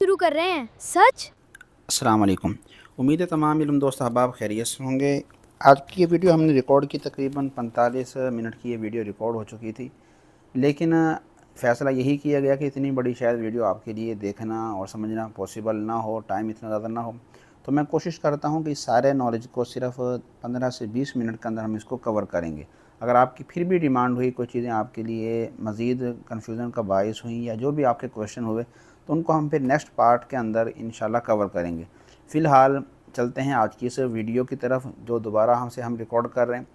शुरू कर रहे हैं। सच? अस्सलाम वालेकुम। उम्मीद है तमाम इल्म दोस्त अहबाब खैरियत से होंगे। आज की ये वीडियो हमने रिकॉर्ड की, तकरीबन 45 मिनट की ये वीडियो रिकॉर्ड हो चुकी थी, लेकिन फ़ैसला यही किया गया कि इतनी बड़ी शायद वीडियो आपके लिए देखना और समझना पॉसिबल ना हो, टाइम इतना ज़्यादा ना हो। तो मैं कोशिश करता हूँ कि सारे नॉलेज को सिर्फ़ 15 से 20 मिनट के अंदर हम इसको कवर करेंगे। अगर आपकी फिर भी डिमांड हुई, कोई चीज़ें आपके लिए मज़ीद कन्फ्यूज़न का बाइस हुई या जो भी आपके क्वेश्चन हुए, तो उनको हम फिर नेक्स्ट पार्ट के अंदर इंशाल्लाह कवर करेंगे। फ़िलहाल चलते हैं आज की इस वीडियो की तरफ जो दोबारा हम रिकॉर्ड कर रहे हैं।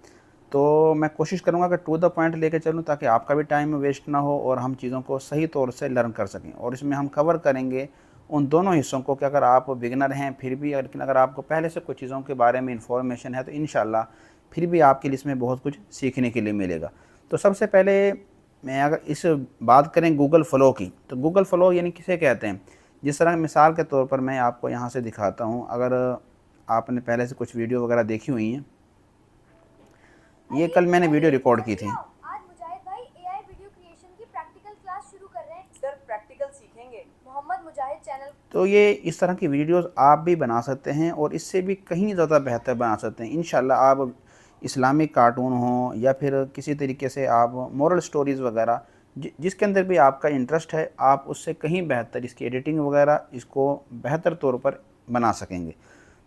तो मैं कोशिश करूँगा कि टू द पॉइंट लेके चलूँ ताकि आपका भी टाइम वेस्ट ना हो और हम चीज़ों को सही तौर से लर्न कर सकें। और इसमें हम कवर करेंगे उन दोनों हिस्सों को कि अगर आप बिगिनर हैं फिर भी, लेकिन अगर आपको पहले से कुछ चीज़ों के बारे में इंफॉर्मेशन है तो इंशाल्लाह फिर भी आपके लिए इसमें बहुत कुछ सीखने के लिए मिलेगा। तो सबसे पहले मैं अगर इस बात करें गूगल फ़्लो की, तो गूगल फ़्लो यानी किसे कहते हैं। जिस तरह मिसाल के तौर पर मैं आपको यहाँ से दिखाता हूँ, अगर आपने पहले से कुछ वीडियो वगैरह देखी हुई हैं, ये कल मैंने वीडियो रिकॉर्ड की थी। आज मुजाहिद भाई एआई वीडियो क्रिएशन की प्रैक्टिकल क्लास शुरू कर रहे हैं। सर प्रैक्टिकल सीखेंगे। मोहम्मद मुजाहिद चैनल। तो ये इस तरह की वीडियोस आप भी बना सकते हैं और इससे भी कहीं ज़्यादा बेहतर बना सकते हैं इंशाल्लाह। आप इस्लामिक कार्टून हो या फिर किसी तरीके से आप मोरल स्टोरीज़ वगैरह जिसके अंदर भी आपका इंटरेस्ट है, आप उससे कहीं बेहतर इसकी एडिटिंग वगैरह इसको बेहतर तौर पर बना सकेंगे।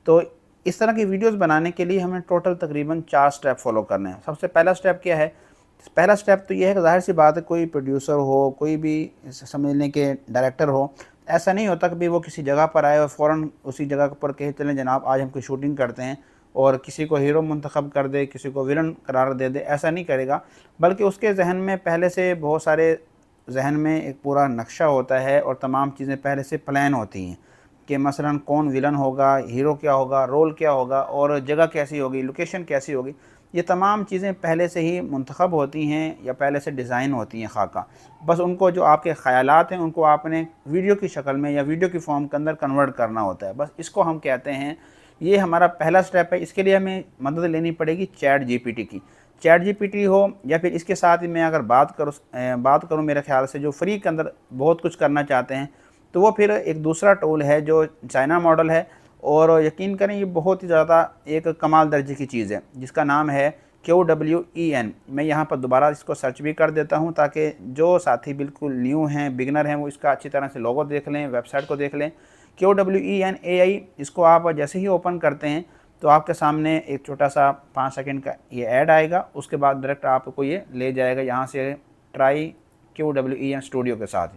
तो इस तरह की वीडियोस बनाने के लिए हमें टोटल तकरीबन 4 स्टेप फॉलो करने हैं। सबसे पहला स्टेप क्या है? पहला स्टेप तो ये है कि ज़ाहिर सी बात है, कोई प्रोड्यूसर हो, कोई भी समझ लें कि डायरेक्टर हो, ऐसा नहीं होता कि भाई वो किसी जगह पर आए और फ़ौरन उसी जगह पर कहे चलें जनाब आज हम कोई शूटिंग करते हैं, और किसी को हीरो मुंतखब कर दे, किसी को विलन करार दे दे, ऐसा नहीं करेगा। बल्कि उसके जहन में पहले से बहुत सारे जहन में एक पूरा नक्शा होता है और तमाम चीज़ें पहले से प्लान होती हैं कि मसलन कौन विलन होगा, हीरो क्या होगा, रोल क्या होगा और जगह कैसी होगी, लोकेशन कैसी होगी। ये तमाम चीज़ें पहले से ही मुंतखब होती हैं या पहले से डिज़ाइन होती हैं खाका। बस उनको जो आपके ख़यालात हैं उनको आपने वीडियो की शक्ल में या वीडियो की फॉर्म के अंदर कन्वर्ट करना होता है। बस इसको हम कहते हैं, ये हमारा पहला स्टेप है। इसके लिए हमें मदद लेनी पड़ेगी चैट जीपीटी की। चैट जीपीटी हो या फिर इसके साथ ही मैं अगर बात करूँ मेरे ख़्याल से जो फ्री के अंदर बहुत कुछ करना चाहते हैं, तो वो फिर एक दूसरा टूल है जो चाइना मॉडल है, और यकीन करें ये बहुत ही ज़्यादा एक कमाल दर्जे की चीज़ है जिसका नाम है QWEN। मैं यहाँ पर दोबारा इसको सर्च भी कर देता हूँ ताकि जो साथी बिल्कुल न्यू हैं, बिगनर हैं, वो इसका अच्छी तरह से लोगो देख लें, वेबसाइट को देख लें। QWEN AI, इसको आप जैसे ही ओपन करते हैं तो आपके सामने एक छोटा सा 5 सेकंड का ये ऐड आएगा। उसके बाद डायरेक्ट आपको ये ले जाएगा यहाँ से ट्राई QWEN स्टूडियो के साथ।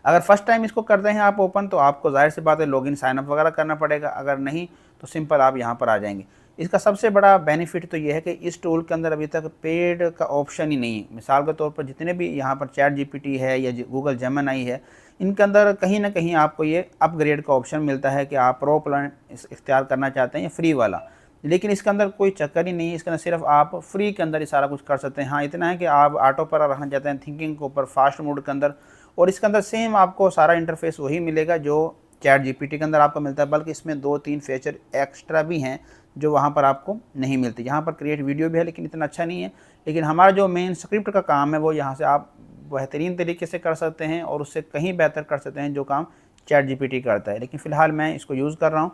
अगर फर्स्ट टाइम इसको कर रहे हैं आप ओपन, तो आपको ज़ाहिर सी बात है लॉगिन साइनअप वगैरह करना पड़ेगा। अगर नहीं तो सिंपल आप यहाँ पर आ जाएंगे। इसका सबसे बड़ा बेनिफिट तो ये है कि इस टूल के अंदर अभी तक पेड का ऑप्शन ही नहीं है। मिसाल के तौर पर जितने भी यहाँ पर चैट जीपीटी है या गूगल जेमिनी है, इनके अंदर कहीं ना कहीं आपको ये अपग्रेड का ऑप्शन मिलता है कि आप प्रो प्लान इख्तियार करना चाहते हैं या फ्री वाला। लेकिन इसके अंदर कोई चक्कर ही नहीं है, इसके अंदर सिर्फ आप फ्री के अंदर ही सारा कुछ कर सकते हैं। हाँ इतना है कि आप ऑटो पर रहना चाहते हैं, थिंकिंग के ऊपर फास्ट मोड के अंदर, और इसके अंदर सेम आपको सारा इंटरफेस वही मिलेगा जो चैट जीपीटी के अंदर आपको मिलता है, बल्कि इसमें 2-3 फीचर एक्स्ट्रा भी हैं जो वहाँ पर आपको नहीं मिलती। यहाँ पर क्रिएट वीडियो भी है लेकिन इतना अच्छा नहीं है। लेकिन हमारा जो मेन स्क्रिप्ट का काम है वो यहाँ से आप बेहतरीन तरीके से कर सकते हैं और उससे कहीं बेहतर कर सकते हैं जो काम चैट जीपीटी करता है। लेकिन फ़िलहाल मैं इसको यूज़ कर रहा हूँ।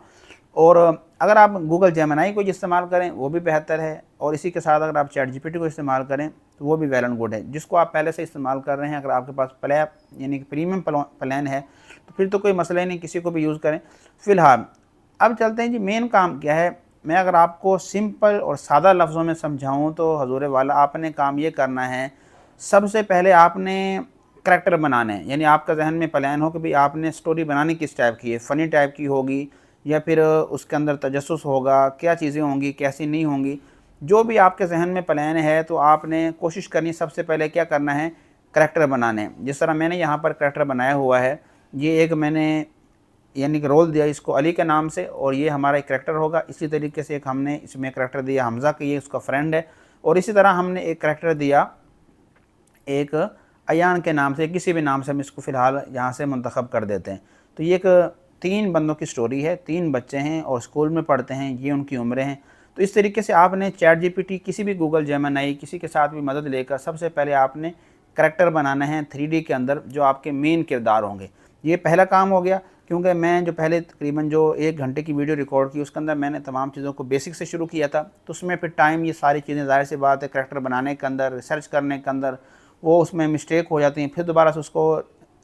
और अगर आप गूगल जेमिनी को इस्तेमाल करें वो भी बेहतर है, और इसी के साथ अगर आप चैट जीपीटी को इस्तेमाल करें तो वो भी वेल एंड गुड है। जिसको आप पहले से इस्तेमाल कर रहे हैं, अगर आपके पास यानी कि प्रीमियम प्लान है तो फिर तो कोई मसला ही नहीं, किसी को भी यूज़ करें। फ़िलहाल अब चलते हैं जी, मेन काम क्या है। मैं अगर आपको सिंपल और सादा लफ्ज़ों में समझाऊँ तो हजूर वाला आपने काम ये करना है, सबसे पहले आपने करैक्टर बनाने हैं। यानी आपका जहन में प्लान हो कि भाई आपने स्टोरी बनानी किस टाइप की है, फ़नी टाइप की होगी या फिर उसके अंदर तजस्सुस होगा, क्या चीज़ें होंगी, कैसी नहीं होंगी। जो भी आपके जहन में प्लान है तो आपने कोशिश करनी सबसे पहले क्या करना है, करैक्टर बनाने हैं। जिस तरह मैंने यहाँ पर करैक्टर बनाया हुआ है, ये एक मैंने यानी कि रोल दिया इसको अली के नाम से, और ये हमारा एक करैक्टर होगा। इसी तरीके से एक हमने इसमें करैक्टर दिया हमज़ा कि ये उसका फ्रेंड है, और इसी तरह हमने एक करैक्टर दिया एक अयान के नाम से, किसी भी नाम से हम इसको फ़िलहाल यहाँ से मुंतखब कर देते हैं। तो ये एक 3 बंदों की स्टोरी है, 3 बच्चे हैं और स्कूल में पढ़ते हैं, ये उनकी उम्रें हैं। तो इस तरीके से आपने चैट जीपीटी, किसी भी गूगल जेमिनी, किसी के साथ भी मदद लेकर सबसे पहले आपने करैक्टर बनाना है 3D के अंदर जो आपके मेन किरदार होंगे। ये पहला काम हो गया, क्योंकि मैं जो पहले तकरीबन जो 1 घंटे की वीडियो रिकॉर्ड की उसके अंदर मैंने तमाम चीज़ों को बेसिक से शुरू किया था, तो उसमें फिर टाइम ये सारी चीज़ें ज़ाहिर सी बात है करैक्टर बनाने के अंदर, रिसर्च करने के अंदर वो उसमें मिस्टेक हो जाती हैं, फिर दोबारा से उसको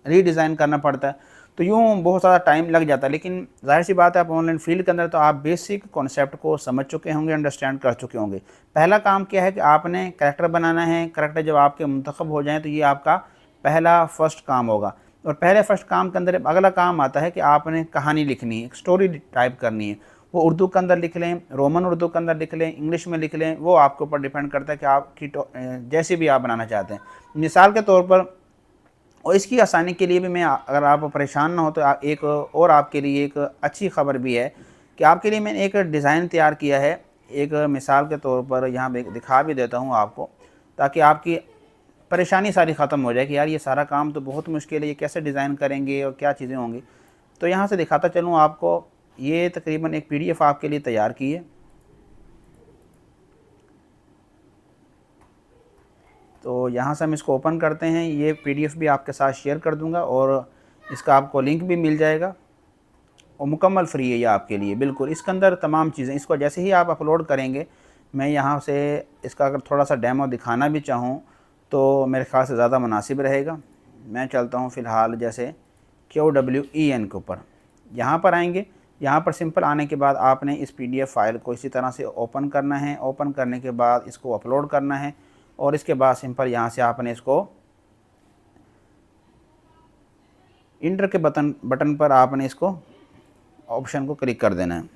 रीडिज़ाइन करना पड़ता है, तो यूँ बहुत ज़्यादा टाइम लग जाता है। लेकिन ज़ाहिर सी बात है आप ऑनलाइन फील्ड के अंदर तो आप बेसिक कॉन्सेप्ट को समझ चुके होंगे, अंडरस्टैंड कर चुके होंगे। पहला काम क्या है कि आपने करैक्टर बनाना है, करैक्टर जब आपके मुंतखब हो जाएँ तो ये आपका पहला फ़र्स्ट काम होगा। और पहले फर्स्ट काम के अंदर अगला काम आता है कि आपने कहानी लिखनी है, एक स्टोरी टाइप करनी है। वो उर्दू के अंदर लिख लें, रोमन उर्दू के अंदर लिख लें, इंग्लिश में लिख लें, वो आपके ऊपर डिपेंड करता है कि आपकी जैसी भी आप बनाना चाहते हैं। मिसाल के तौर पर, और इसकी आसानी के लिए भी मैं, अगर आप परेशान ना हो तो एक और आपके लिए एक अच्छी ख़बर भी है कि आपके लिए मैंने एक डिज़ाइन तैयार किया है। एक मिसाल के तौर पर यहाँ पे दिखा भी देता हूँ आपको, ताकि आपकी परेशानी सारी ख़त्म हो जाए कि यार ये सारा काम तो बहुत मुश्किल है, ये कैसे डिज़ाइन करेंगे और क्या चीज़ें होंगी। तो यहाँ से दिखाता चलूँ आपको, ये तकरीबन एक PDF आपके लिए तैयार की है। तो यहाँ से हम इसको ओपन करते हैं, ये PDF भी आपके साथ शेयर कर दूँगा और इसका आपको लिंक भी मिल जाएगा और मुकम्मल फ्री है ये आपके लिए बिल्कुल। इसके अंदर तमाम चीज़ें, इसको जैसे ही आप अपलोड करेंगे, मैं यहाँ से इसका अगर थोड़ा सा डेमो दिखाना भी चाहूँ तो मेरे ख़्याल से ज़्यादा मुनासिब रहेगा। मैं चलता हूँ फ़िलहाल जैसे QWEN के ऊपर, यहाँ पर आएंगे। यहाँ पर सिंपल आने के बाद आपने इस PDF फाइल को इसी तरह से ओपन करना है। ओपन करने के बाद इसको अपलोड करना है और इसके बाद सिंपल यहाँ से आपने इसको इंटर के बटन पर आपने इसको ऑप्शन को क्लिक कर देना है।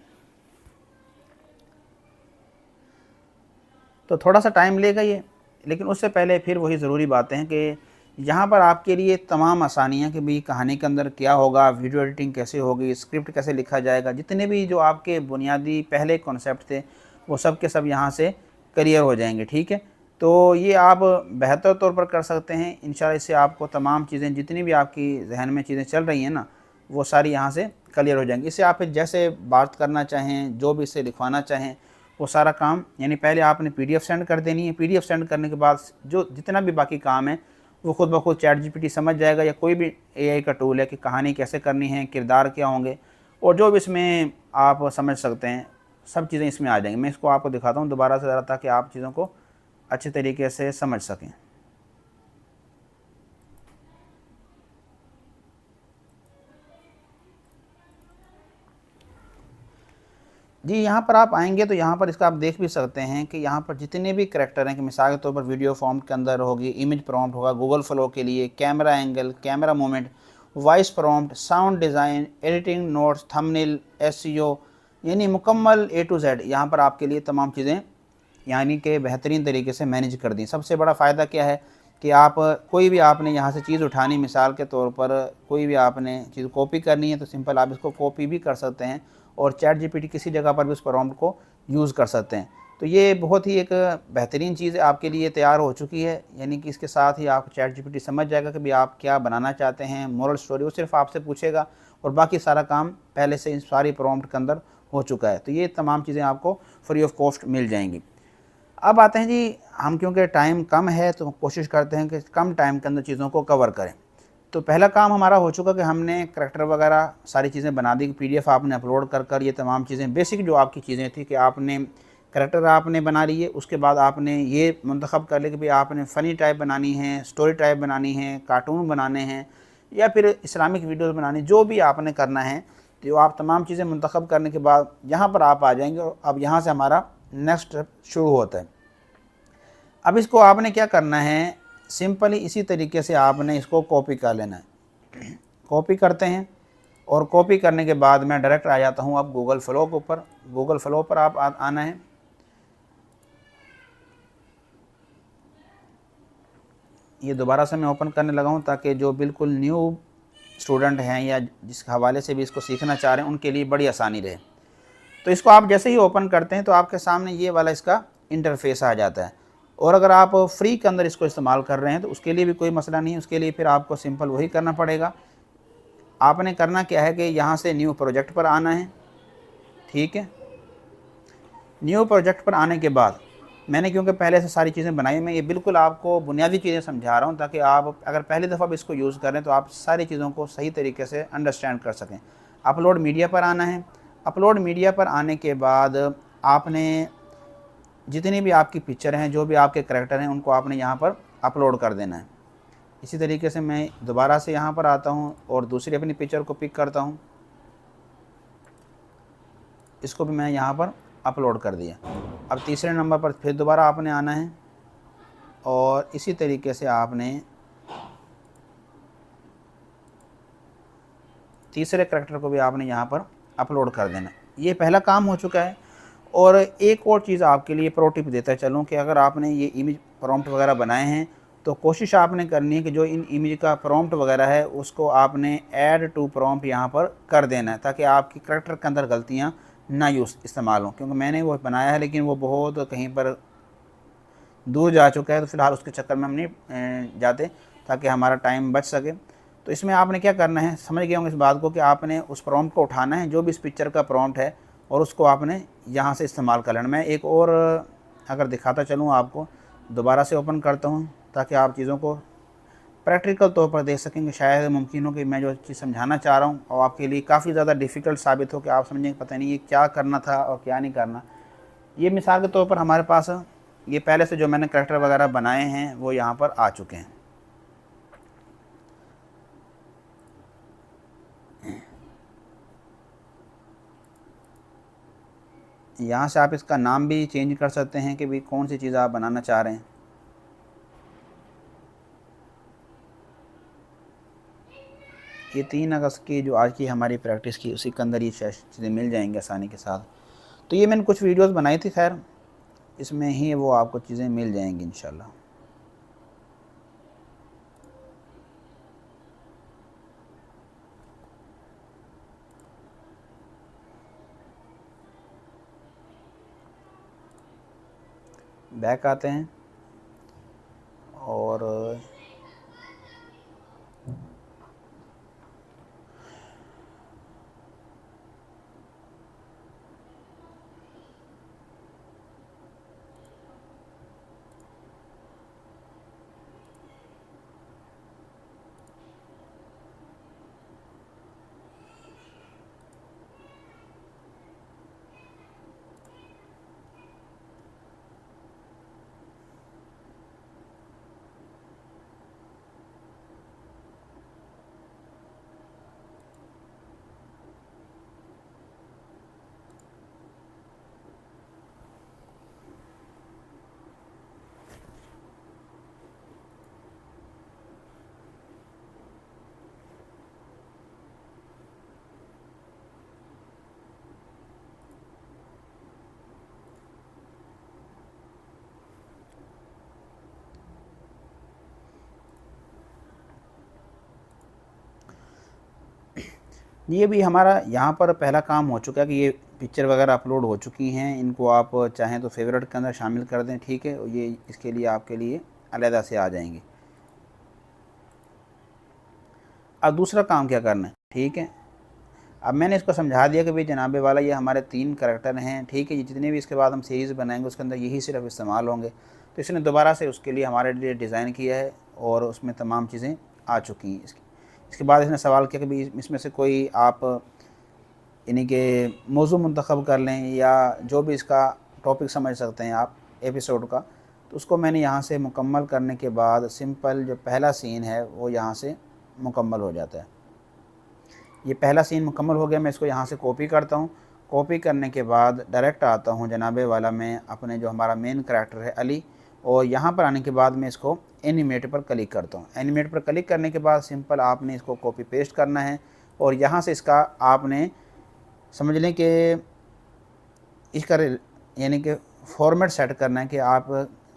तो थोड़ा सा टाइम लेगा ये, लेकिन उससे पहले फिर वही ज़रूरी बातें हैं कि यहाँ पर आपके लिए तमाम आसानियाँ कि भाई कहानी के अंदर क्या होगा, वीडियो एडिटिंग कैसे होगी, स्क्रिप्ट कैसे लिखा जाएगा, जितने भी जो आपके बुनियादी पहले कॉन्सेप्ट थे वो सब के सब यहाँ से क्लियर हो जाएंगे। ठीक है, तो ये आप बेहतर तौर पर कर सकते हैं इंशाल्लाह। इससे आपको तमाम चीज़ें जितनी भी आपकी जहन में चीज़ें चल रही हैं ना, वो सारी यहाँ से क्लियर हो जाएंगी। इससे आप जैसे बात करना चाहें, जो भी इससे लिखवाना चाहें, वो सारा काम, यानी पहले आपने PDF सेंड कर देनी है। PDF सेंड करने के बाद जो जितना भी बाकी काम है वो खुद ब खुद ChatGPT समझ जाएगा, या कोई भी AI का टूल है कि कहानी कैसे करनी है, किरदार क्या होंगे, और जो भी इसमें आप समझ सकते हैं सब चीज़ें इसमें आ जाएंगी। मैं इसको आपको दिखाता हूँ दोबारा से ज़रा, ताकि आप चीज़ों को अच्छे तरीके से समझ सकें। जी, यहाँ पर आप आएँगे तो यहाँ पर इसका आप देख भी सकते हैं कि यहाँ पर जितने भी करैक्टर हैं, कि मिसाल के तौर पर वीडियो फॉर्म के अंदर होगी, इमेज प्रॉम्प्ट होगा, गूगल फ्लो के लिए, camera angle, camera movement, voice prompt, sound design, editing, notes, thumbnail, SEO, यानी मुकम्मल A to Z यहाँ पर आपके लिए तमाम चीज़ें यानी कि बेहतरीन तरीके से मैनेज कर दी। सबसे बड़ा फ़ायदा क्या है कि आप कोई भी आपने यहाँ से चीज़ उठानी, मिसाल के तौर पर कोई भी आपने चीज़ कॉपी करनी है तो सिंपल आप इसको कॉपी भी कर सकते हैं और ChatGPT किसी जगह पर भी उस प्रॉम्प्ट को यूज़ कर सकते हैं। तो ये बहुत ही एक बेहतरीन चीज़ आपके लिए तैयार हो चुकी है, यानी कि इसके साथ ही आप ChatGPT समझ जाएगा कि भाई आप क्या बनाना चाहते हैं, मोरल स्टोरी, वो सिर्फ आपसे पूछेगा और बाकी सारा काम पहले से इन सारी प्रॉम्प्ट के अंदर हो चुका है। तो ये तमाम चीज़ें आपको फ्री ऑफ कॉस्ट मिल जाएंगी। अब आते हैं जी, हम क्योंकि टाइम कम है तो कोशिश करते हैं कि कम टाइम के अंदर चीज़ों को कवर करें। तो पहला काम हमारा हो चुका कि हमने करैक्टर वगैरह सारी चीज़ें बना दी, PDF आपने अपलोड कर ये तमाम चीज़ें बेसिक जो आपकी चीज़ें थी कि आपने करैक्टर आपने बना लिए, उसके बाद आपने ये मुंतखब कर लिया कि भाई आपने फ़नी टाइप बनानी है, स्टोरी टाइप बनानी है, कार्टून बनाने हैं या फिर इस्लामिक वीडियोज़ बनानी, जो भी आपने करना है। तो आप तमाम चीज़ें मुंतखब करने के बाद यहाँ पर आप आ जाएंगे और अब यहाँ से हमारा नेक्स्ट स्टेप शुरू होता है। अब इसको आपने क्या करना है, सिंपली इसी तरीके से आपने इसको कॉपी कर लेना है। कॉपी करते हैं और कॉपी करने के बाद मैं डायरेक्ट आ जाता हूँ अब गूगल फ्लो के ऊपर। गूगल फ्लो पर आप आना है। ये दोबारा से मैं ओपन करने लगा हूँ ताकि जो बिल्कुल न्यू स्टूडेंट हैं या जिस हवाले से भी इसको सीखना चाह रहे हैं उनके लिए बड़ी आसानी रहे। तो इसको आप जैसे ही ओपन करते हैं तो आपके सामने ये वाला इसका इंटरफेस आ जाता है। और अगर आप फ्री के अंदर इसको इस्तेमाल कर रहे हैं तो उसके लिए भी कोई मसला नहीं है। उसके लिए फिर आपको सिंपल वही करना पड़ेगा। आपने करना क्या है कि यहाँ से न्यू प्रोजेक्ट पर आना है। ठीक है, न्यू प्रोजेक्ट पर आने के बाद मैंने क्योंकि पहले से सारी चीज़ें बनाई, मैं ये बिल्कुल आपको बुनियादी चीज़ें समझा रहा हूँ ताकि आप अगर पहली दफ़ा भी इसको यूज़ करें तो आप सारी चीज़ों को सही तरीके से अंडरस्टैंड कर सकें। अपलोड मीडिया पर आना है। अपलोड मीडिया पर आने के बाद आपने जितनी भी आपकी पिक्चर हैं, जो भी आपके करैक्टर हैं, उनको आपने यहाँ पर अपलोड कर देना है। इसी तरीके से मैं दोबारा से यहाँ पर आता हूँ और दूसरी अपनी पिक्चर को पिक करता हूँ, इसको भी मैं यहाँ पर अपलोड कर दिया। अब तीसरे नंबर पर फिर दोबारा आपने आना है और इसी तरीके से आपने तीसरे करैक्टर को भी आपने यहाँ पर अपलोड कर देना। ये पहला काम हो चुका है। और एक और चीज़ आपके लिए प्रो टिप देता चलूँ कि अगर आपने ये इमेज प्रॉम्प्ट वगैरह बनाए हैं तो कोशिश आपने करनी है कि जो इन इमेज का प्रॉम्प्ट वगैरह है उसको आपने ऐड टू प्रॉम्प्ट यहाँ पर कर देना है ताकि आपकी करैक्टर के अंदर गलतियाँ ना यूज़ इस्तेमाल हों। क्योंकि मैंने वो बनाया है लेकिन वो बहुत कहीं पर दूर जा चुका है, तो फ़िलहाल उसके चक्कर में हम नहीं जाते ताकि हमारा टाइम बच सके। तो इसमें आपने क्या करना है, समझ गए होंगे इस बात को, कि आपने उस प्रॉम्प्ट को उठाना है जो भी इस पिक्चर का प्रॉम्प्ट है और उसको आपने यहाँ से इस्तेमाल कर लेना। मैं एक और अगर दिखाता चलूँ आपको, दोबारा से ओपन करता हूँ ताकि आप चीज़ों को प्रैक्टिकल तौर पर देख सकेंगे। शायद मुमकिन हो कि मैं जो चीज़ समझाना चाह रहा हूँ और आपके लिए काफ़ी ज़्यादा डिफ़िकल्ट साबित हो कि आप समझेंगे पता नहीं ये क्या करना था और क्या नहीं करना। ये मिसाल के तौर पर हमारे पास ये पहले से जो मैंने करैक्टर वगैरह बनाए हैं वो यहाँ पर आ चुके हैं। यहाँ से आप इसका नाम भी चेंज कर सकते हैं कि भाई कौन सी चीज़ आप बनाना चाह रहे हैं। ये 3 अगस्त की जो आज की हमारी प्रैक्टिस की उसी के अंदर ये चीज़ें मिल जाएंगी आसानी के साथ। तो ये मैंने कुछ वीडियोस बनाई थी, खैर इसमें ही वो आपको चीज़ें मिल जाएंगी इंशाल्लाह। बैक आते हैं और ये भी हमारा यहाँ पर पहला काम हो चुका है कि ये पिक्चर वगैरह अपलोड हो चुकी हैं। इनको आप चाहें तो फेवरेट के अंदर शामिल कर दें, ठीक है। ये इसके लिए आपके लिए अलहदा से आ जाएंगे। अब दूसरा काम क्या करना है, ठीक है। अब मैंने इसको समझा दिया कि भाई जनाबे वाला ये हमारे 3 करैक्टर हैं, ठीक है। ये जितने भी इसके बाद हम सीरीज़ बनाएंगे उसके अंदर यही सिर्फ इस्तेमाल होंगे। तो इसने दोबारा से उसके लिए हमारे लिए डिज़ाइन किया है और उसमें तमाम चीज़ें आ चुकी हैं। इसके बाद इसने सवाल किया कि भाई इसमें से कोई आप यानी कि मौजू मुंतखब कर लें या जो भी इसका टॉपिक समझ सकते हैं आप एपिसोड का। तो उसको मैंने यहाँ से मुकम्मल करने के बाद सिंपल जो पहला सीन है वो यहाँ से मुकम्मल हो जाता है। ये पहला सीन मुकम्मल हो गया। मैं इसको यहाँ से कॉपी करता हूँ। कॉपी करने के बाद डायरेक्ट आता हूँ जनाबे वाला मैं अपने जो हमारा मेन करैक्टर है अली, और यहाँ पर आने के बाद मैं इसको एनिमेट पर क्लिक करता हूँ। एनिमेट पर क्लिक करने के बाद सिंपल आपने इसको कॉपी पेस्ट करना है और यहाँ से इसका आपने समझ लें कि इसका यानी कि फॉर्मेट सेट करना है कि आप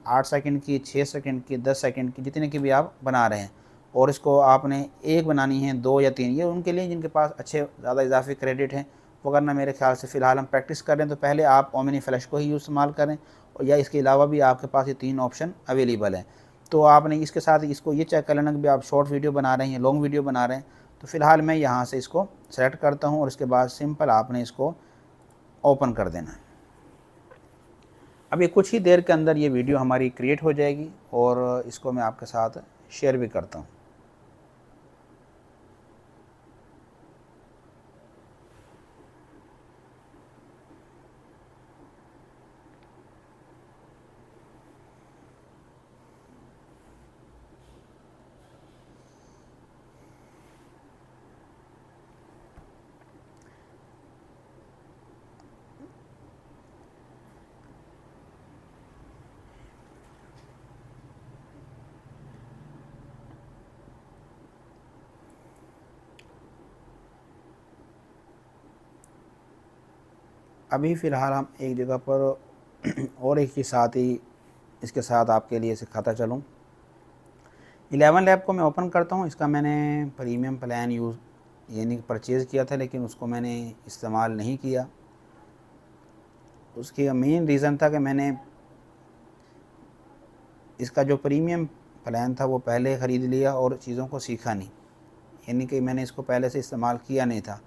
8 सेकंड की, 6 सेकंड की, 10 सेकंड की, जितने की भी आप बना रहे हैं। और इसको आपने एक बनानी है, 2 या 3, ये उनके लिए जिनके पास अच्छे ज़्यादा इजाफी क्रेडिट हैं वो करना। मेरे ख्याल से फ़िलहाल हम प्रैक्टिस कर रहे हैं तो पहले आप ओमिनी फ्लैश को ही इस्तेमाल करें, और या इसके अलावा भी आपके पास ये 3 ऑप्शन अवेलेबल हैं। तो आपने इसके साथ इसको ये चेक कर लेना कि भी आप शॉर्ट वीडियो बना रहे हैं या लॉन्ग वीडियो बना रहे हैं। तो फ़िलहाल मैं यहाँ से इसको सेलेक्ट करता हूँ और इसके बाद सिंपल आपने इसको ओपन कर देना है। अभी कुछ ही देर के अंदर ये वीडियो हमारी क्रिएट हो जाएगी और इसको मैं आपके साथ शेयर भी करता हूँ। अभी फ़िलहाल हम एक जगह पर और एक ही साथ ही इसके साथ आपके लिए सिखाता चलूँ। 11 लैब को मैं ओपन करता हूँ। इसका मैंने प्रीमियम प्लान यूज़ यानी परचेज़ किया था, लेकिन उसको मैंने इस्तेमाल नहीं किया। उसकी मेन रीज़न था कि मैंने इसका जो प्रीमियम प्लान था वो पहले ख़रीद लिया और चीज़ों को सीखा नहीं, यानी कि मैंने इसको पहले से इस्तेमाल किया नहीं था।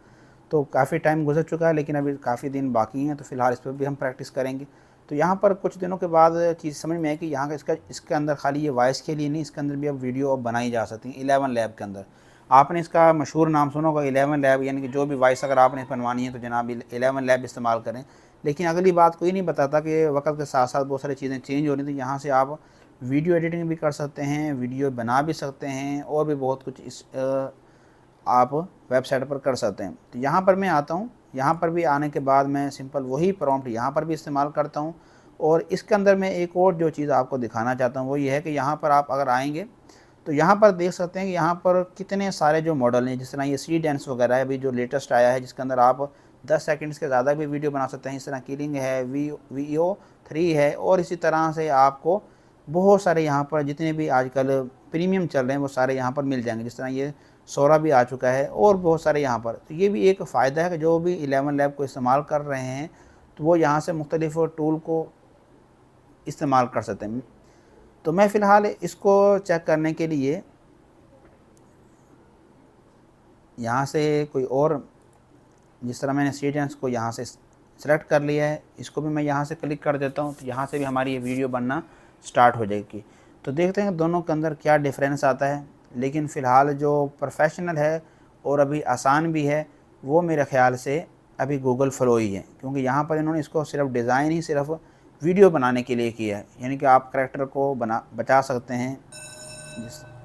तो काफ़ी टाइम गुजर चुका है, लेकिन अभी काफ़ी दिन बाकी हैं, तो फ़िलहाल इस पर भी हम प्रैक्टिस करेंगे। तो यहाँ पर कुछ दिनों के बाद चीज़ समझ में आई कि यहाँ का इसके अंदर खाली ये वॉइस के लिए नहीं, इसके अंदर भी अब वीडियो अब बनाई जा सकती है। 11 लैब के अंदर आपने इसका मशहूर नाम सुना होगा 11 लैब, यानी कि जो भी वॉइस अगर आपने बनवानी है तो जनाब 11 लैब इस्तेमाल करें। लेकिन अगली बात कोई नहीं बताता कि वक्त के साथ साथ बहुत सारी चीज़ें चेंज हो रही थी। यहाँ से आप वीडियो एडिटिंग भी कर सकते हैं, वीडियो बना भी सकते हैं और भी बहुत कुछ इस आप वेबसाइट पर कर सकते हैं। तो यहाँ पर मैं आता हूँ। यहाँ पर भी आने के बाद मैं सिंपल वही प्रॉम्प्ट यहाँ पर भी इस्तेमाल करता हूँ। और इसके अंदर मैं एक और जो चीज़ आपको दिखाना चाहता हूँ वो ये है कि यहाँ पर आप अगर आएंगे तो यहाँ पर देख सकते हैं कि यहाँ पर कितने सारे जो मॉडल हैं, जिस तरह ये सी डांस वगैरह है अभी जो लेटेस्ट आया है, जिसके अंदर आप 10 सेकंड्स के ज़्यादा भी वीडियो बना सकते हैं। इस तरह किलिंग है, VO3 है और इसी तरह से आपको बहुत सारे यहाँ पर जितने भी आजकल प्रीमियम चल रहे हैं वो सारे यहाँ पर मिल जाएंगे। जिस तरह ये सोरा भी आ चुका है और बहुत सारे यहाँ पर। तो ये भी एक फ़ायदा है कि जो भी 11 लैब को इस्तेमाल कर रहे हैं तो वो यहाँ से मुख्तलिफ़ टूल को इस्तेमाल कर सकते हैं। तो मैं फ़िलहाल इसको चेक करने के लिए यहाँ से कोई और, जिस तरह मैंने सीडेंस को यहाँ से सेलेक्ट कर लिया है, इसको भी मैं यहाँ से क्लिक कर देता हूँ। तो यहाँ से भी हमारी ये वीडियो बनना स्टार्ट हो जाएगी। तो देखते हैं दोनों के अंदर क्या डिफरेंस आता है। लेकिन फ़िलहाल जो प्रोफेशनल है और अभी आसान भी है वो मेरे ख़्याल से अभी गूगल फ्लो ही है, क्योंकि यहाँ पर इन्होंने इसको सिर्फ डिज़ाइन ही सिर्फ वीडियो बनाने के लिए किया है, यानी कि आप करैक्टर को बचा सकते हैं।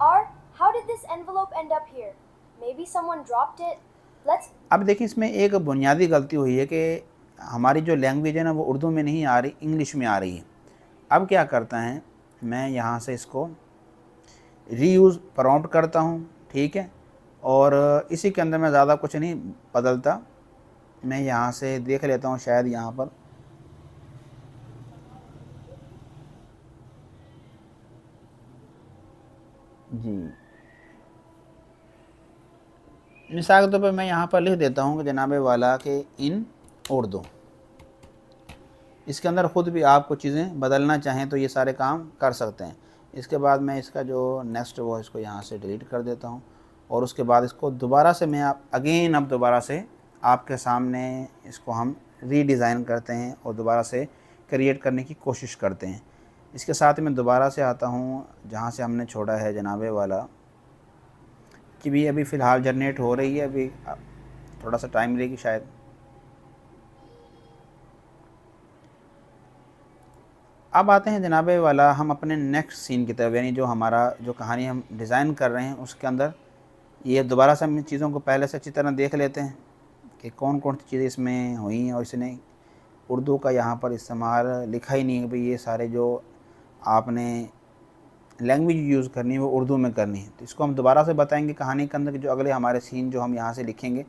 Or how did this envelope end up here? Maybe someone dropped it. Let's अब देखिए इसमें एक बुनियादी गलती हुई है कि हमारी जो लैंग्वेज है ना वो उर्दू में नहीं आ रही, इंग्लिश में आ रही है। अब क्या करता है, मैं यहाँ से इसको रीयूज़ प्रॉम्प्ट करता हूँ, ठीक है, और इसी के अंदर मैं ज़्यादा कुछ नहीं बदलता। मैं यहाँ से देख लेता हूँ, शायद यहाँ पर जी मिसाल के तौर पर मैं यहाँ पर लिख देता हूँ कि जनाब वाला के इन उर्दू। इसके अंदर ख़ुद भी आपको चीज़ें बदलना चाहें तो ये सारे काम कर सकते हैं। इसके बाद मैं इसका जो नेक्स्ट वो इसको यहाँ से डिलीट कर देता हूँ और उसके बाद इसको दोबारा से मैं अब दोबारा से आपके सामने इसको हम रीडिज़ाइन करते हैं और दोबारा से क्रिएट करने की कोशिश करते हैं। इसके साथ मैं दोबारा से आता हूँ जहाँ से हमने छोड़ा है जनाबे वाला कि भी अभी फ़िलहाल जनरेट हो रही है, अभी थोड़ा सा टाइम लेगी शायद। अब आते हैं जनाबे वाला हम अपने नेक्स्ट सीन की तरफ, यानी जो हमारा जो कहानी हम डिज़ाइन कर रहे हैं उसके अंदर ये दोबारा से हम चीज़ों को पहले से अच्छी तरह देख लेते हैं कि कौन कौन सी चीज़ें इसमें हुई हैं। और इसने उर्दू का यहाँ पर इस्तेमाल लिखा ही नहीं है भाई ये सारे जो आपने लैंग्वेज यूज़ करनी है वो उर्दू में करनी है। तो इसको हम दोबारा से बताएंगे कहानी के अंदर कि जो अगले हमारे सीन जो हम यहाँ से लिखेंगे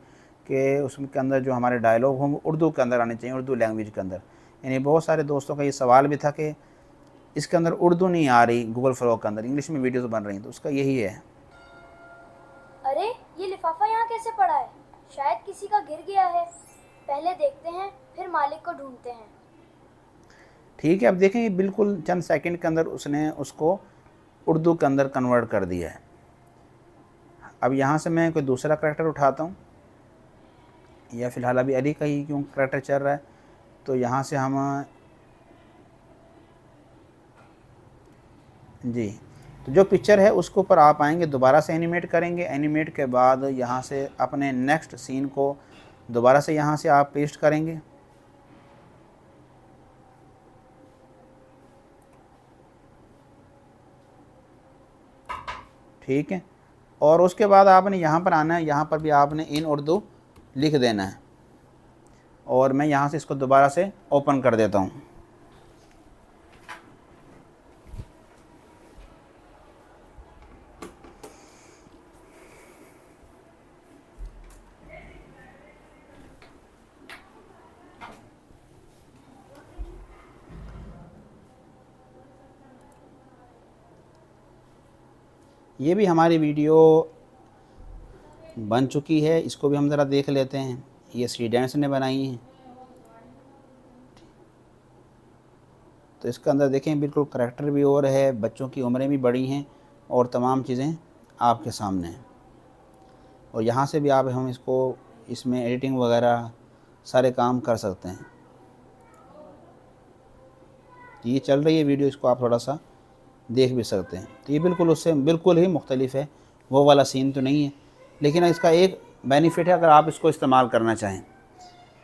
कि उसके अंदर जो हमारे डायलॉग हों वो उर्दू के अंदर आने चाहिए, उर्दू लैंग्वेज के अंदर। यानी बहुत सारे दोस्तों का ये सवाल भी था कि इसके अंदर उर्दू नहीं आ रही गूगल फ्लो के अंदर, इंग्लिश में वीडियोस बन रही हैं, तो उसका यही है। अरे ये लिफाफा यहाँ कैसे पड़ा है? शायद किसी का गिर गया है। पहले देखते हैं फिर मालिक को ढूंढते हैं। ठीक है, अब देखें बिल्कुल चंद सेकंड के अंदर उसने उसको उर्दू के अंदर कन्वर्ट कर दिया है। अब यहाँ से मैं कोई दूसरा करैक्टर उठाता हूँ, या फ़िलहाल अभी अली का ही क्यों करैक्टर चल रहा है, तो यहाँ से हम जी, तो जो पिक्चर है उसके ऊपर आप आएंगे, दोबारा से एनिमेट करेंगे। एनिमेट के बाद यहाँ से अपने नेक्स्ट सीन को दोबारा से यहाँ से आप पेस्ट करेंगे। ठीक है, और उसके बाद आपने यहाँ पर आना है, यहाँ पर भी आपने इन उर्दू लिख देना है। और मैं यहाँ से इसको दोबारा से ओपन कर देता हूँ। ये भी हमारी वीडियो बन चुकी है, इसको भी हम ज़रा देख लेते हैं। ये स्टूडेंट्स ने बनाई है, तो इसके अंदर देखें बिल्कुल करैक्टर भी और है, बच्चों की उम्रें भी बड़ी हैं और तमाम चीज़ें आपके सामने हैं। और यहाँ से भी आप हम इसको इसमें एडिटिंग वगैरह सारे काम कर सकते हैं। ये चल रही है वीडियो, इसको आप थोड़ा सा देख भी सकते हैं। तो ये बिल्कुल उससे बिल्कुल ही मुख्तलिफ है, वो वाला सीन तो नहीं है, लेकिन इसका एक बेनिफिट है अगर आप इसको इस्तेमाल करना चाहें।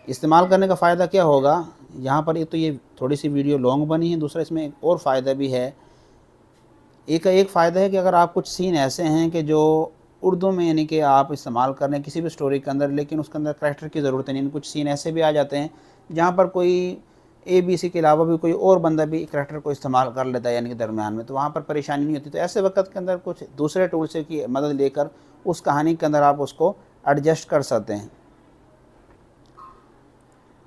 इस्तेमाल करने का फ़ायदा क्या होगा, यहाँ पर एक तो ये थोड़ी सी वीडियो लॉन्ग बनी है, दूसरा इसमें एक और फ़ायदा भी है। एक फ़ायदा है कि अगर आप कुछ सीन ऐसे हैं कि जो उर्दू में यानी कि आप इस्तेमाल कर रहे हैं किसी भी स्टोरी के अंदर, लेकिन उसके अंदर करैक्टर की ज़रूरत नहीं, कुछ सीन ऐसे भी आ जाते हैं जहाँ पर कोई ABC के अलावा भी कोई और बंदा भी करैक्टर को इस्तेमाल कर लेता है यानी कि दरमियान में, तो वहाँ पर परेशानी नहीं होती। तो ऐसे वक्त के अंदर कुछ दूसरे टूल से की मदद लेकर उस कहानी के अंदर आप उसको एडजस्ट कर सकते हैं।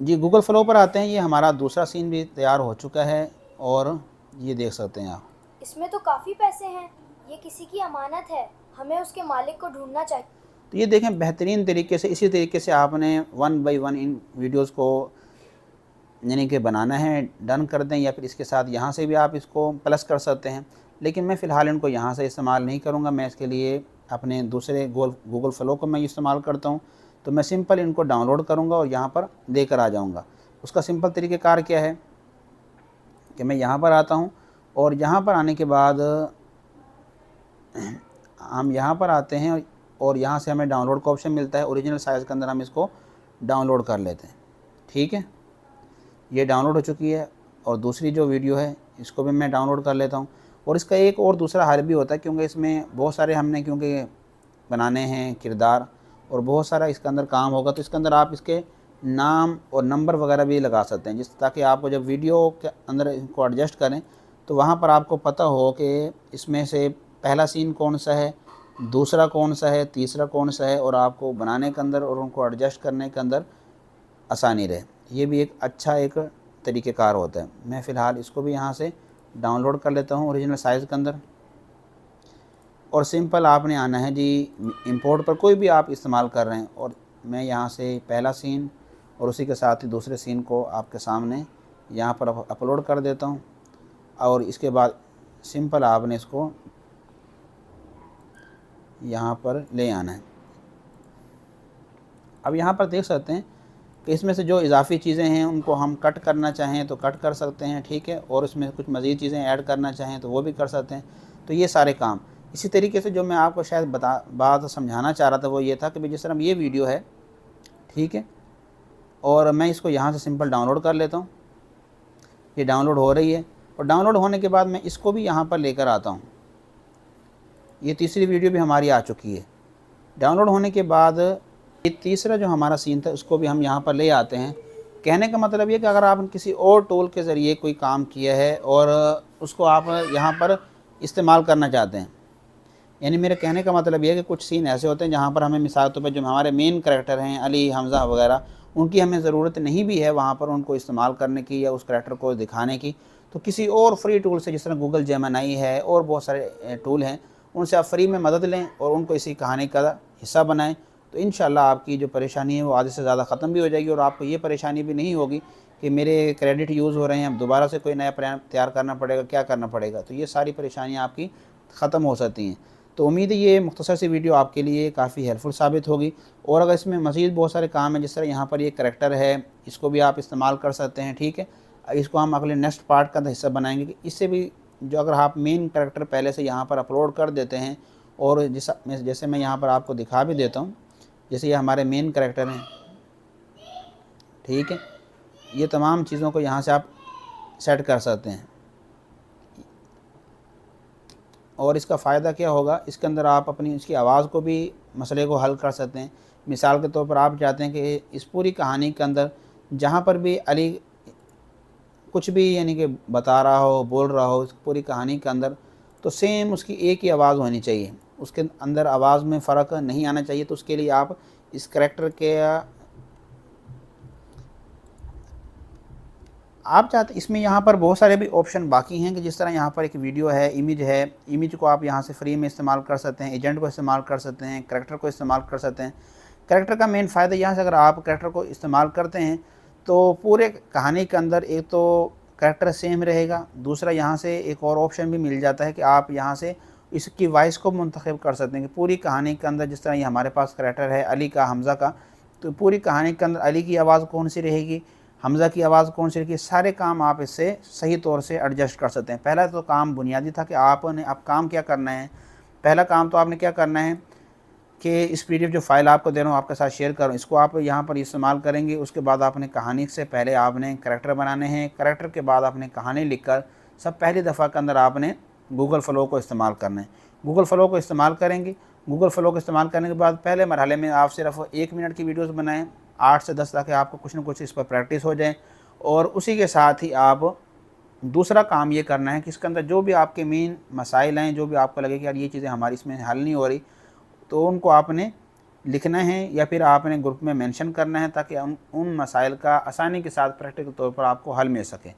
जी, गूगल फ्लो पर आते हैं। ये हमारा दूसरा सीन भी तैयार हो चुका है और ये देख सकते हैं आप। इसमें तो काफ़ी पैसे हैं, ये किसी की अमानत है, हमें उसके मालिक को ढूंढना चाहिए। तो ये देखें बेहतरीन तरीके से, इसी तरीके से आपने 1 बाय 1 इन वीडियोस को यानी कि बनाना है, डन कर दें, या फिर इसके साथ यहाँ से भी आप इसको प्लस कर सकते हैं। लेकिन मैं फ़िलहाल इनको यहाँ से इस्तेमाल नहीं करूँगा, मैं इसके लिए अपने दूसरे गूगल फ्लो को मैं इस्तेमाल करता हूँ। तो मैं सिंपल इनको डाउनलोड करूँगा और यहाँ पर लेकर आ जाऊँगा। उसका सिंपल तरीक़ेकार क्या है कि मैं यहाँ पर आता हूँ और यहाँ पर आने के बाद हम यहाँ पर आते हैं और यहाँ से हमें डाउनलोड का ऑप्शन मिलता है। ओरिजिनल साइज़ के अंदर हम इसको डाउनलोड कर लेते हैं। ठीक है, ये डाउनलोड हो चुकी है और दूसरी जो वीडियो है इसको भी मैं डाउनलोड कर लेता हूँ। और इसका एक और दूसरा हल भी होता है, क्योंकि इसमें बहुत सारे हमने क्योंकि बनाने हैं किरदार और बहुत सारा इसके अंदर काम होगा, तो इसके अंदर आप इसके नाम और नंबर वगैरह भी लगा सकते हैं, ताकि आपको जब वीडियो के अंदर इनको एडजस्ट करें तो वहाँ पर आपको पता हो कि इसमें से पहला सीन कौन सा है, दूसरा कौन सा है, तीसरा कौन सा है, और आपको बनाने के अंदर और उनको एडजस्ट करने के अंदर आसानी रहे। ये भी एक अच्छा एक तरीक़ेकार होता है। मैं फ़िलहाल इसको भी यहाँ से डाउनलोड कर लेता हूँ ओरिजिनल साइज़ के अंदर। और सिंपल आपने आना है जी इंपोर्ट पर, कोई भी आप इस्तेमाल कर रहे हैं, और मैं यहाँ से पहला सीन और उसी के साथ ही दूसरे सीन को आपके सामने यहाँ पर अपलोड कर देता हूँ। और इसके बाद सिंपल आपने इसको यहाँ पर ले आना है। अब यहाँ पर देख सकते हैं कि इसमें से जो इजाफ़ी चीज़ें हैं उनको हम कट करना चाहें तो कट कर सकते हैं। ठीक है, और इसमें कुछ मज़ीद चीज़ें ऐड करना चाहें तो वो भी कर सकते हैं। तो ये सारे काम इसी तरीके से, जो मैं आपको शायद बात समझाना चाह रहा था वो ये था कि भाई जिस तरह ये वीडियो है, ठीक है, और मैं इसको यहाँ से सिंपल डाउनलोड कर लेता हूँ। ये डाउनलोड हो रही है और डाउनलोड होने के बाद मैं इसको भी यहाँ पर लेकर आता हूँ। ये तीसरी वीडियो भी हमारी आ चुकी है। डाउनलोड होने के बाद ये तीसरा जो हमारा सीन था उसको भी हम यहाँ पर ले आते हैं। कहने का मतलब ये कि अगर आपने किसी और टूल के ज़रिए कोई काम किया है और उसको आप यहाँ पर इस्तेमाल करना चाहते हैं, यानी मेरे कहने का मतलब ये है कि कुछ सीन ऐसे होते हैं जहाँ पर हमें मिसाल तौर पर जो हमारे मेन करैक्टर हैं अली, हमज़ा वगैरह, उनकी हमें ज़रूरत नहीं भी है वहाँ पर उनको इस्तेमाल करने की या उस करैक्टर को दिखाने की, तो किसी और फ्री टूल से, जिस तरह गूगल जेमिनी है और बहुत सारे टूल हैं, उनसे आप फ्री में मदद लें और उनको इसी कहानी का हिस्सा बनाएं। तो इंशाल्लाह आपकी जो परेशानी है वो आधे से ज़्यादा ख़त्म भी हो जाएगी और आपको ये परेशानी भी नहीं होगी कि मेरे क्रेडिट यूज़ हो रहे हैं, अब दोबारा से कोई नया प्लान तैयार करना पड़ेगा, क्या करना पड़ेगा। तो ये सारी परेशानियाँ आपकी ख़त्म हो सकती हैं। तो उम्मीद है ये मुख्तसर सी वीडियो आपके लिए काफ़ी हेल्पफुल साबित होगी। और अगर इसमें मज़ीद बहुत सारे काम हैं, जिस तरह यहाँ पर ये करैक्टर है, इसको भी आप इस्तेमाल कर सकते हैं। ठीक है, इसको हम अगले नेक्स्ट पार्ट का हिस्सा बनाएंगे कि इससे भी जो अगर आप मेन कैरेक्टर पहले से यहाँ पर अपलोड कर देते हैं, और जैसे मैं यहाँ पर आपको दिखा भी देता हूँ, जैसे ये हमारे मेन कैरेक्टर हैं, ठीक है, ये तमाम चीज़ों को यहाँ से आप सेट कर सकते हैं। और इसका फ़ायदा क्या होगा, इसके अंदर आप अपनी इसकी आवाज़ को भी मसले को हल कर सकते हैं। मिसाल के तौर पर आप चाहते हैं कि इस पूरी कहानी के अंदर जहाँ पर भी अली कुछ भी यानी कि बता रहा हो, बोल रहा हो इस पूरी कहानी के अंदर, तो सेम उसकी एक ही आवाज़ होनी चाहिए, उसके अंदर आवाज़ में फ़र्क नहीं आना चाहिए। तो उसके लिए आप इस करैक्टर के आप चाहते इसमें यहाँ पर बहुत सारे भी ऑप्शन बाकी हैं कि जिस तरह यहाँ पर एक वीडियो है, इमेज है, इमेज को आप यहाँ से फ्री में इस्तेमाल कर सकते हैं, एजेंट को इस्तेमाल कर सकते हैं, करैक्टर को इस्तेमाल कर सकते हैं। करैक्टर का मेन फ़ायदा यहाँ से अगर आप करैक्टर को इस्तेमाल करते हैं तो पूरे कहानी के अंदर एक तो करैक्टर सेम रहेगा, दूसरा यहाँ से एक और ऑप्शन भी मिल जाता है कि आप यहाँ से इसकी वॉइस को मुंतखब कर सकते हैं कि पूरी कहानी के अंदर जिस तरह ये हमारे पास करैक्टर है अली का, हमज़ा का, तो पूरी कहानी के अंदर अली की आवाज़ कौन सी रहेगी, हमज़ा की आवाज़ कौन सी रहेगी, सारे काम आप इससे सही तौर से एडजस्ट कर सकते हैं। पहला तो काम बुनियादी था कि आपने अब काम क्या करना है। पहला काम तो आपने क्या करना है कि इस PDF जो फ़ाइल आपको दे रहा हूँ, आपके साथ शेयर कर रहा हूँ, इसको आप यहाँ पर इस्तेमाल करेंगे। उसके बाद आपने कहानी से पहले आपने करैक्टर बनाने हैं, करैक्टर के बाद आपने कहानी लिखकर सब पहली दफ़ा के अंदर आपने गूगल फ़्लो को इस्तेमाल करना है। गूगल फ़्लो को इस्तेमाल करेंगे। गूगल फ़्लो को इस्तेमाल करने के बाद पहले मरहले में आप सिर्फ 1 मिनट की वीडियोज़ बनाएँ, 8 से 10, ताकि आपको कुछ ना कुछ इस पर प्रैक्टिस हो जाए। और उसी के साथ ही आप दूसरा काम ये करना है कि इसके अंदर जो भी आपके मेन मसाइल हैं, जो भी आपको लगे कि यार ये चीज़ें हमारी इसमें हल नहीं हो रही, तो उनको आपने लिखना है या फिर आपने ग्रुप में मेंशन करना है, ताकि उन मसाइल का आसानी के साथ प्रैक्टिकल तौर पर आपको हल मिल सके।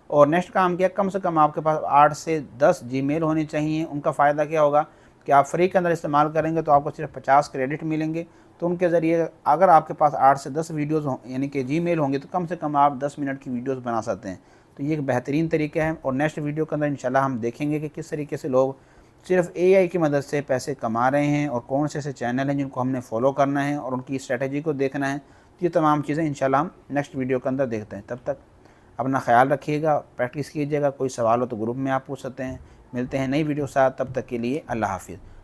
और नेक्स्ट काम क्या, कम से कम आपके पास 8 से 10 जीमेल होने चाहिए। उनका फ़ायदा क्या होगा कि आप फ्री के अंदर इस्तेमाल करेंगे तो आपको सिर्फ 50 क्रेडिट मिलेंगे। तो उनके ज़रिए अगर आपके पास 8 से 10 वीडियोज़ यानी कि जीमेल होंगे तो कम से कम आप 10 मिनट की वीडियोज़ बना सकते हैं। तो ये एक बेहतरीन तरीका है। और नेक्स्ट वीडियो के अंदर इंशाल्लाह हम देखेंगे कि किस तरीके से लोग सिर्फ AI की मदद से पैसे कमा रहे हैं और कौन से ऐसे चैनल हैं जिनको हमने फॉलो करना है और उनकी स्ट्रेटजी को देखना है। तो ये तमाम चीज़ें इंशाल्लाह हम नेक्स्ट वीडियो के अंदर देखते हैं। तब तक अपना ख्याल रखिएगा, प्रैक्टिस कीजिएगा। कोई सवाल हो तो ग्रुप में आप पूछ सकते हैं। मिलते हैं नई वीडियो के साथ, तब तक के लिए अल्लाह हाफ़िज़।